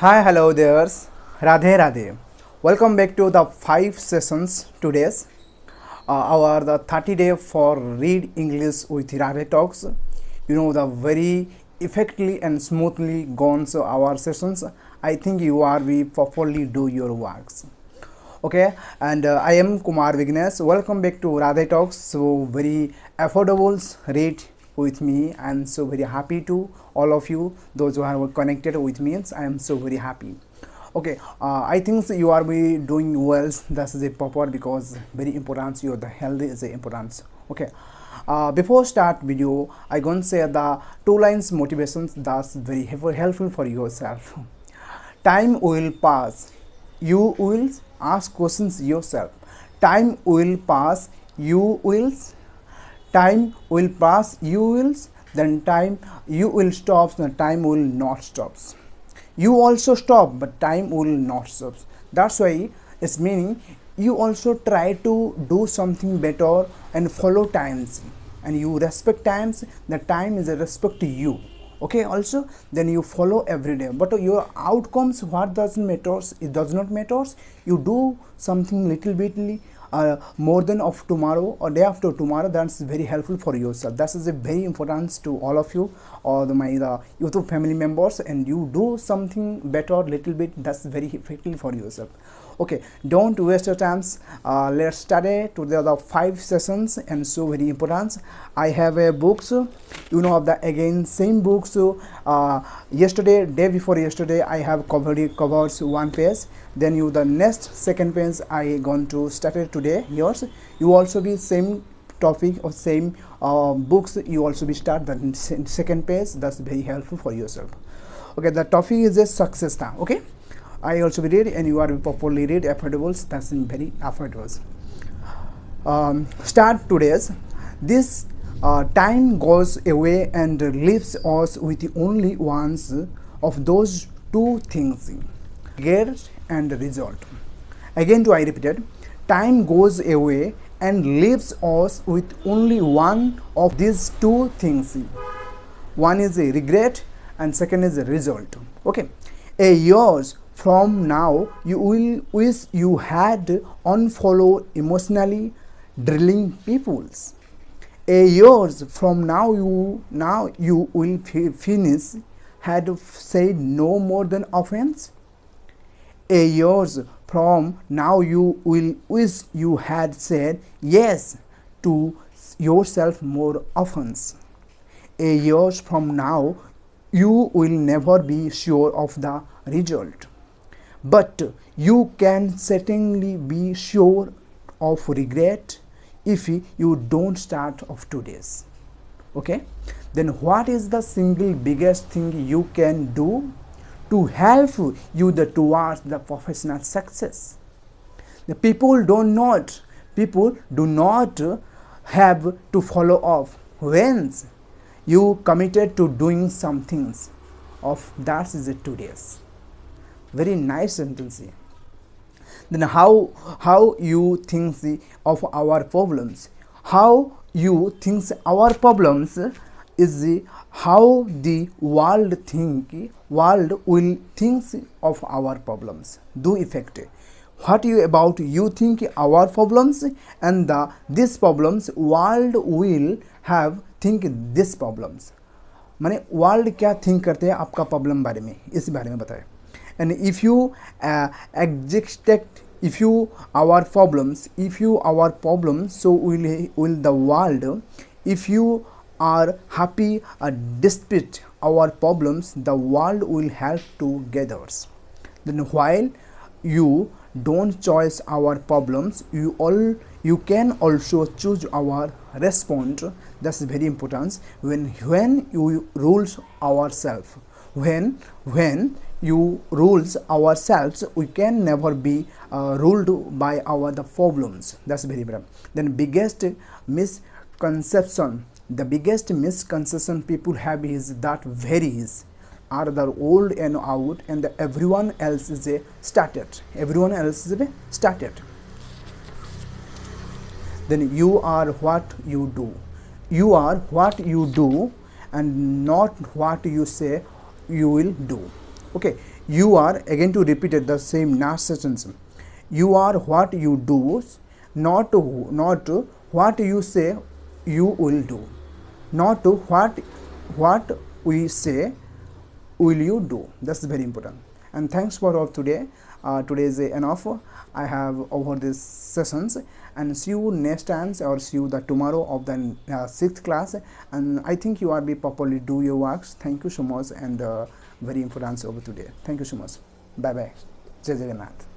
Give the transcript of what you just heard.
Hi, hello there. Radhe Radhe. Welcome back to the 5 sessions today's. Our the 30-day for read English with Radhe talks. You know the very effectively and smoothly gone our sessions. I think you are we properly do your works. Okay, and I am Kumar Vignesh. Welcome back to Radhe Talks. So very affordable rate with me. I am so very happy to all of you, those who are connected with me. I am so very happy. Okay, I think you are be doing well. That is a proper because very important. Your the health is a importance. Okay. Before start video, I gonna say the 2 lines motivations that's very helpful for yourself. Time will pass. You will ask questions yourself. Time will pass. You will. Time will pass. You will. Then time you will stop. The time will not stop. You also stop, but time will not stop. That's why it's meaning you also try to do something better and follow times, and you respect times. The time is a respect to you. Okay, also then you follow every day, but your outcomes what doesn't matters, it does not matters. You do something little bitly more than of tomorrow or day after tomorrow. That's very helpful for yourself. That is a very important to all of you or the YouTube family members, and you do something better little bit. That's very effective for yourself. Okay, don't waste your times. Let's study to the other 5 sessions, and so very important. I have a books, you know, of the again same books. Yesterday, day before yesterday, I have covers 1 page. Then you the next second page I going to start it today. Yours, you also be same topic or same books. You also be start the second page. That's very helpful for yourself. Okay, the topic is a success now. Okay. I also read, and you are properly read affordables. That's very affordable. Start today's. This time goes away and leaves us with only ones of those 2 things: get and result. Again, I repeated. Time goes away and leaves us with only one of these 2 things. One is a regret, and second is a result. Okay, a years from now, you will wish you had unfollowed emotionally drilling peoples. A years from now, you will finish had said no more than offense. A years from now, you will wish you had said yes to yourself more offense. A years from now, you will never be sure of the result, but you can certainly be sure of regret if you don't start of today's. Okay, then what is the single biggest thing you can do to help you towards the professional success? The people do not have to follow up when you committed to doing some things of that is it today's. Very nice sentence. Then how you think of our problems? How you think our problems is how the world will think of our problems. Do effect. What you about you think our problems, and these problems world will have think this problems. माने world क्या think करते हैं आपका problem बारे में, इस बारे में बताएं. And if you if you our problems, so will the world. If you are happy despite our problems, the world will help together. Then while you don't choose our problems, you can also choose our response. That's very important. When you rules ourselves, when you rules ourselves, we can never be ruled by the problems. That's very important. Then the biggest misconception people have is that varies are the old and out, and everyone else is a started. Then you are what you do. You are what you do, and not what you say you will do. Okay, You are, again to repeat it, the same last sentence. You are what you do, not what you say you will do. Not what we say will you do. That's very important. And thanks for all today. Today is enough. I have over these sessions, and see you next time, or see you the tomorrow of the 6th class. And I think you are be properly do your works. Thank you so much, and very important over today. Thank you so much. Bye bye. Jai Jagannath.